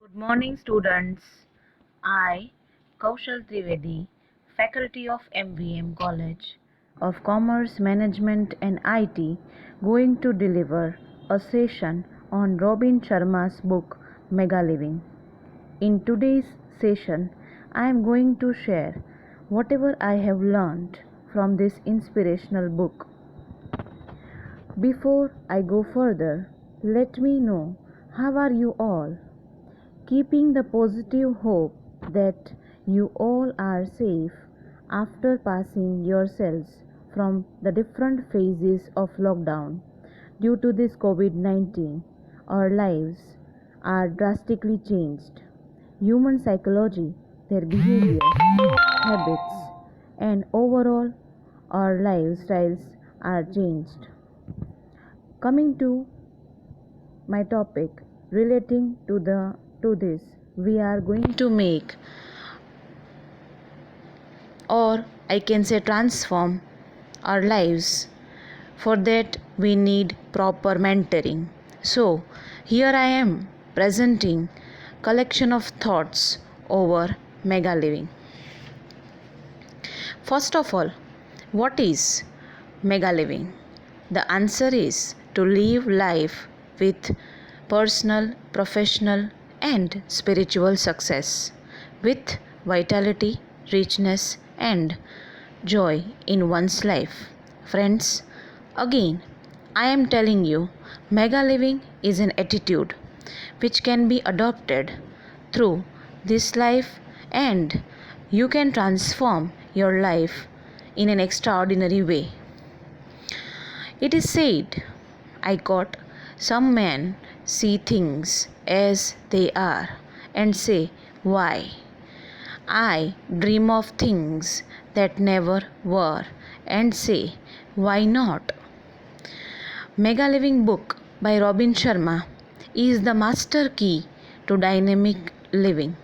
Good morning, students. I, Kaushal Trivedi, faculty of MVM College of Commerce Management and IT, going to deliver a session on Robin Sharma's book Mega Living. In today's session, I am going to share whatever I have learned from this inspirational book. Before I go further, let me know how are you all? Keeping the positive hope that you all are safe after passing yourselves from the different phases of lockdown due to this COVID-19. Our lives are drastically changed. Human psychology, their behavior, habits, and overall our lifestyles are changed. Coming to my topic relating to this, we are going to make, or I can say transform our lives. For that we need proper mentoring. So here I am presenting collection of thoughts over mega living. First of all, what is mega living? The answer is to live life with personal, professional, and spiritual success, with vitality, richness, and joy in one's life. Friends, again, I am telling you, mega living is an attitude which can be adopted through this life, and you can transform your life in an extraordinary way. It is said, I quote, some men see things as they are and say, why? I dream of things that never were and say, why not? Mega Living book by Robin Sharma is the master key to dynamic living.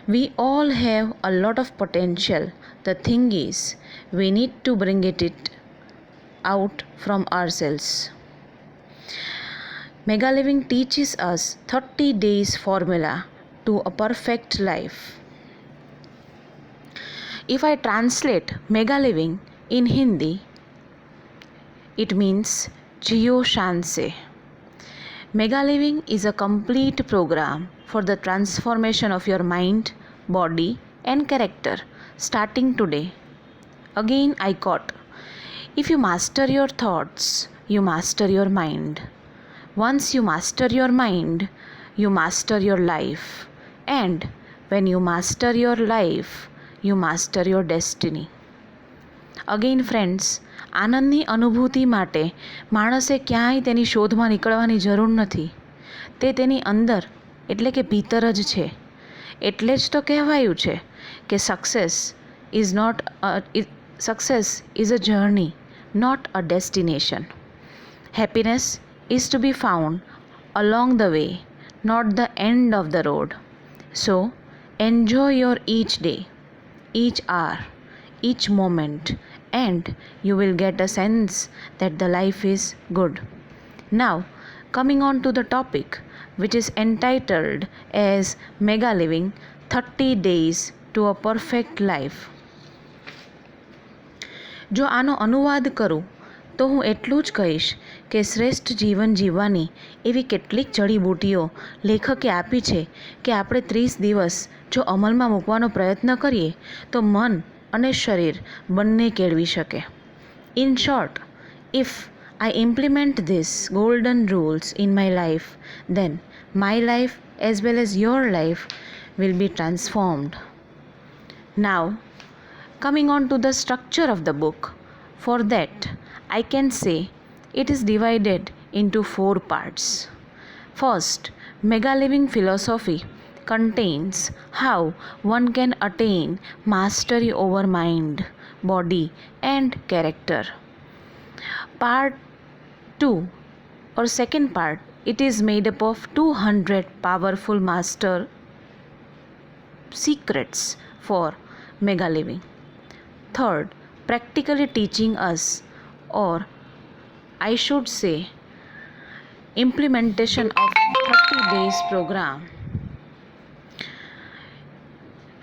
We all have a lot of potential. The thing is, we need to bring it out from ourselves. Mega Living teaches us 30 days formula to a perfect life. If I translate Mega Living in Hindi, it means Jiyo Shan Se. Mega Living is a complete program for the transformation of your mind, body, and character starting today. Again, I quote, if you master your thoughts, you master your mind. Once you master your mind, you master your life. And when you master your life, you master your destiny. Again friends, આનંદની અનુભૂતિ માટે માણસે ક્યાંય તેની શોધમાં નીકળવાની જરૂર નથી. તે તેની અંદર એટલે કે ભીતર જ છે. એટલે જ તો કહેવાયું છે કે success is a journey, not a destination. Happiness is to be found along the way, not the end of the road. So, enjoy your each day, each hour, each moment, and you will get a sense that the life is good. Now, coming on to the topic, which is entitled as Mega Living 30 Days to a Perfect Life. જો આનો અનુવાદ કરું તો હું એટલું જ કહીશ કે શ્રેષ્ઠ જીવન જીવવાની એવી કેટલીક જડીબૂટીઓ લેખકે આપી છે કે આપણે 30 દિવસ જો અમલમાં મૂકવાનો પ્રયત્ન કરીએ તો મન અને શરીર બંને કેળવી શકે. In short, if I implement these golden rules in my life, then my life as well as your life will be transformed. Now, coming on to the structure of the book, for that I can say it is divided into 4 parts. First, Mega Living philosophy contains how one can attain mastery over mind, body, and character. Part 2 or second part, it is made up of 200 powerful master secrets for Mega Living. Third, practically teaching us, or I should say implementation of 30 days program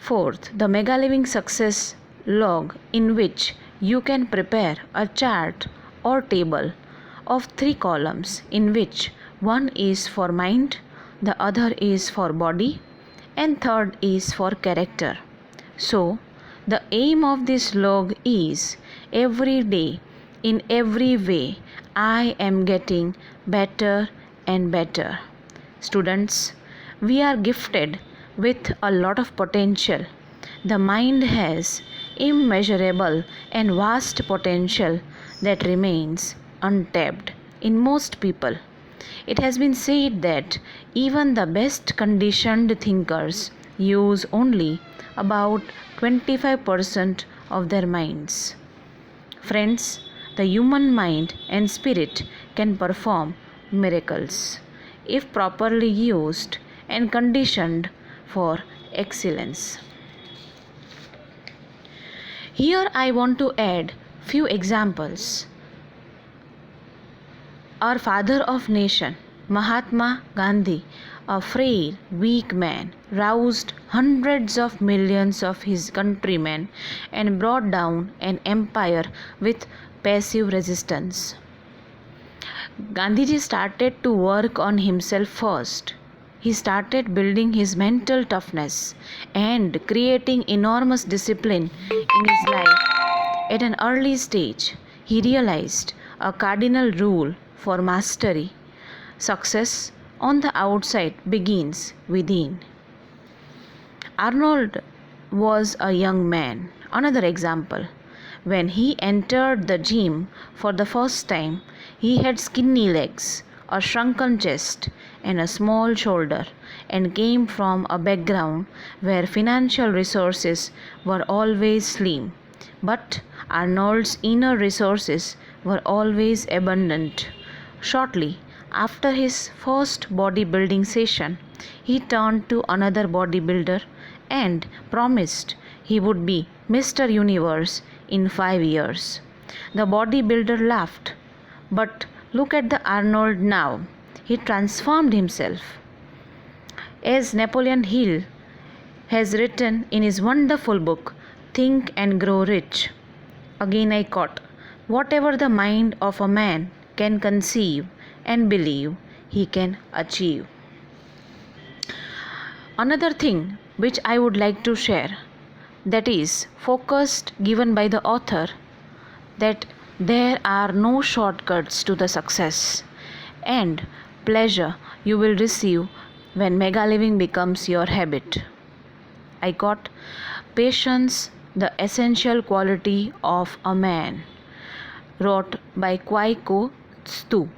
Fourth, the Mega Living Success log, in which you can prepare a chart or table of 3 columns, in which one is for mind, the other is for body, and third is for character. So, the aim of this log is every day, in every way, I am getting better and better. Students, we are gifted with a lot of potential. The mind has immeasurable and vast potential that remains untapped in most people. It has been said that even the best conditioned thinkers use only about 25% of their minds. Friends, the human mind and spirit can perform miracles if properly used and conditioned for excellence. Here I want to add few examples. Our father of nation, Mahatma Gandhi, a frail, weak man, roused hundreds of millions of his countrymen and brought down an empire with passive resistance. Gandhiji started to work on himself first. He started building his mental toughness and creating enormous discipline in his life. At an early stage, he realized a cardinal rule for mastery: success on the outside begins within. Arnold was a young man. Another example. When he entered the gym for the first time, he had skinny legs, a shrunken chest, and a small shoulder, and came from a background where financial resources were always slim. But Arnold's inner resources were always abundant. Shortly after his first bodybuilding session, he turned to another bodybuilder and promised he would be Mr. Universe in 5 years. The bodybuilder laughed. But look at the Arnold now. He transformed himself. As Napoleon Hill has written in his wonderful book, Think and Grow Rich. Again I quote, whatever the mind of a man can conceive and believe, he can achieve. Another thing which I would like to share, that is focused given by the author, that there are no shortcuts to the success and pleasure you will receive when mega living becomes your habit. I got patience, the essential quality of a man, wrote by Kwaiko Tsu.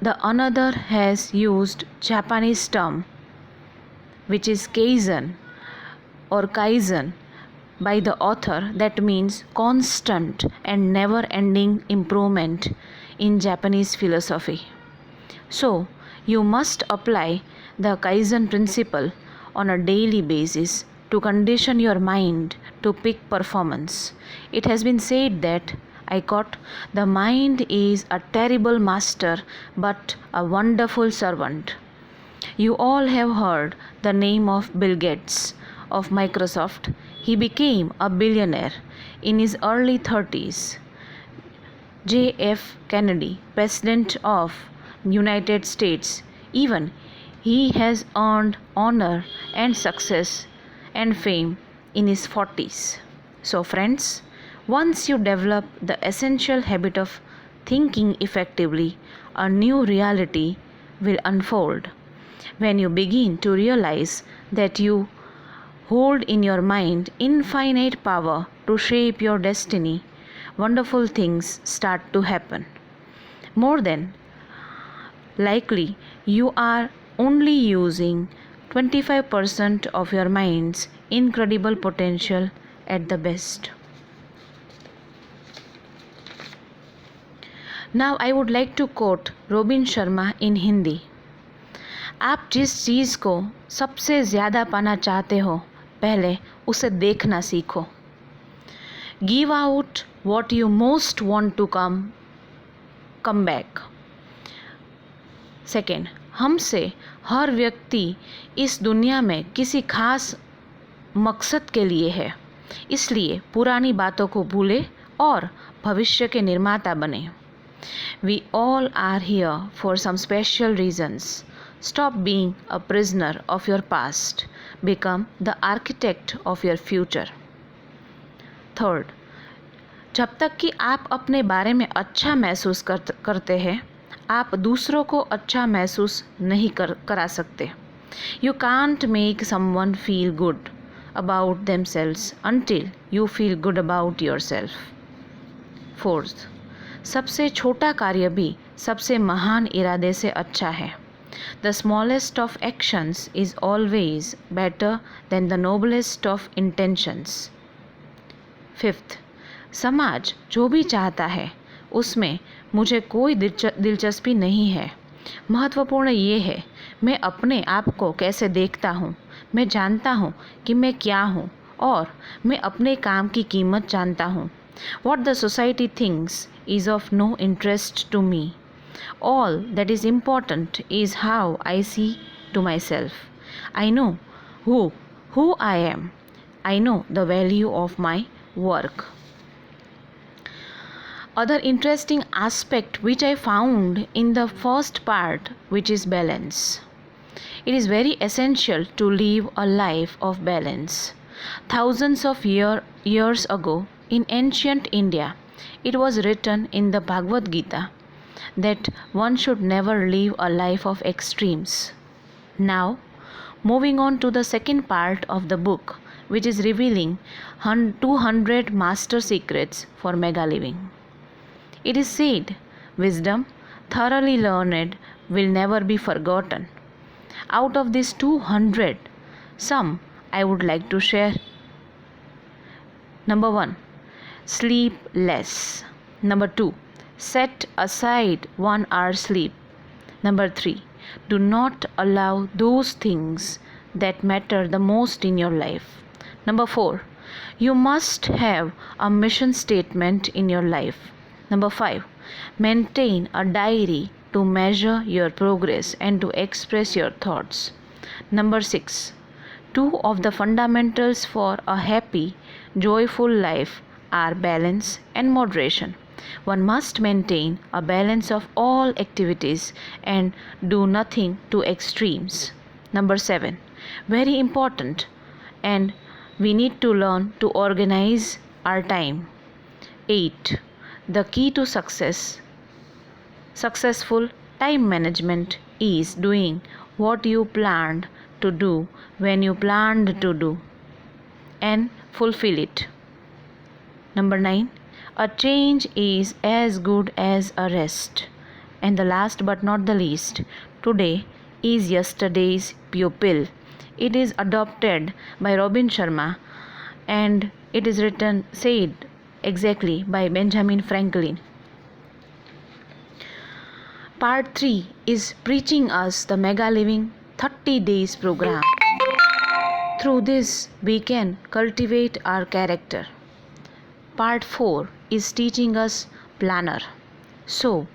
The another has used Japanese term which is kaizen or kaizen by the author, that means constant and never ending improvement in Japanese philosophy. So, you must apply the Kaizen principle on a daily basis to condition your mind to peak performance. It has been said that, I quote, the mind is a terrible master but a wonderful servant. You all have heard the name of Bill Gates of Microsoft. He became a billionaire in his early 30s. J.F. Kennedy, President of United States, even he has earned honor and success and fame in his 40s. So friends, once you develop the essential habit of thinking effectively, a new reality will unfold. When you begin to realize that you hold in your mind infinite power to shape your destiny, wonderful things start to happen. More than likely, you are only using 25% of your mind's incredible potential at the best. Now I would like to quote Robin Sharma in Hindi. आप जिस चीज़ को सबसे ज़्यादा पाना चाहते हो, पहले उसे देखना सीखो. Give out what you most want to come back. Second, हमसे हर व्यक्ति इस दुनिया में किसी खास मकसद के लिए है। इसलिए पुरानी बातों को भूलें और भविष्य के निर्माता बने। We all are here for some special reasons. Stop being a prisoner of your past. Become the architect of your future. Third, जब तक कि आप अपने बारे में अच्छा महसूस करते हैं, आप दूसरों को अच्छा महसूस नहीं करा सकते। You can't make someone feel good about themselves until you feel good about yourself. Fourth, सबसे छोटा कार्य भी सबसे महान इरादे से अच्छा है। The smallest of actions is always better than the noblest of intentions. Fifth, समाज जो भी चाहता है उसमें मुझे कोई दिलचस्पी नहीं है। महत्वपूर्ण ये है मैं अपने आप को कैसे देखता हूँ। मैं जानता हूँ कि मैं क्या हूँ और मैं अपने काम की कीमत जानता हूँ। What the society thinks is of no interest to me. All that is important is how I see to myself. I know who I am. I know the value of my work. Other interesting aspect which I found in the first part, which is balance. It is very essential to live a life of balance. Thousands of years ago in ancient India, it was written in the Bhagavad Gita that one should never live a life of extremes. Now, moving on to the second part of the book, which is revealing 200 master secrets for mega living. It is said, wisdom thoroughly learned will never be forgotten. Out of these 200, some I would like to share. Number 1, sleep less. Number 2, set aside 1 hour sleep. Number 3, do not allow those things that matter the most in your life. Number 4, you must have a mission statement in your life. Number 5, maintain a diary to measure your progress and to express your thoughts. Number 6, 2 of the fundamentals for a happy, joyful life are balance and moderation. One must maintain a balance of all activities and do nothing to extremes. Number 7, very important, and we need to learn to organize our time. 8, the key to successful time management is doing what you planned to do when you planned to do and fulfill it. Number 9, a change is as good as a rest. And the last but not the least, today is yesterday's pupil. It is adopted by Robin Sharma and it is said exactly by Benjamin Franklin. Part 3 is preaching us the Mega Living 30 Days program. Through this, we can cultivate our character. Part 4 is teaching us planner. So,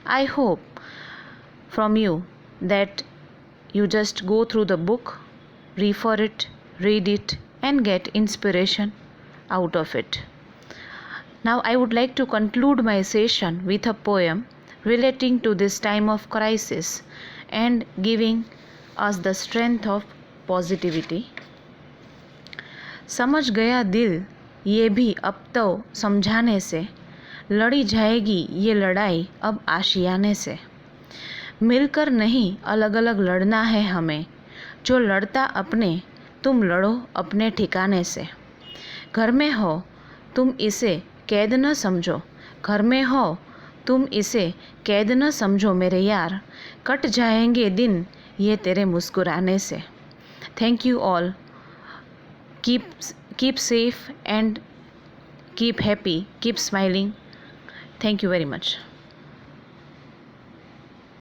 I hope from you that you just go through the book, refer it, read it, and get inspiration out of it. Now, I would like to conclude my session with a poem relating to this time of crisis and giving us the strength of positivity. समझ गया दिल ये भी अब तो समझाने से, लड़ी जाएगी ये लड़ाई अब आशियाने से। मिलकर नहीं अलग अलग लड़ना है हमें, जो लड़ता अपने तुम लड़ो अपने ठिकाने से। घर में हो तुम इसे कैद न समझो, घर में हो तुम इसे कैद न समझो मेरे यार, कट जाएंगे दिन ये तेरे मुस्कुराने से। Thank you all. Keep safe and keep happy, keep smiling. Thank you very much.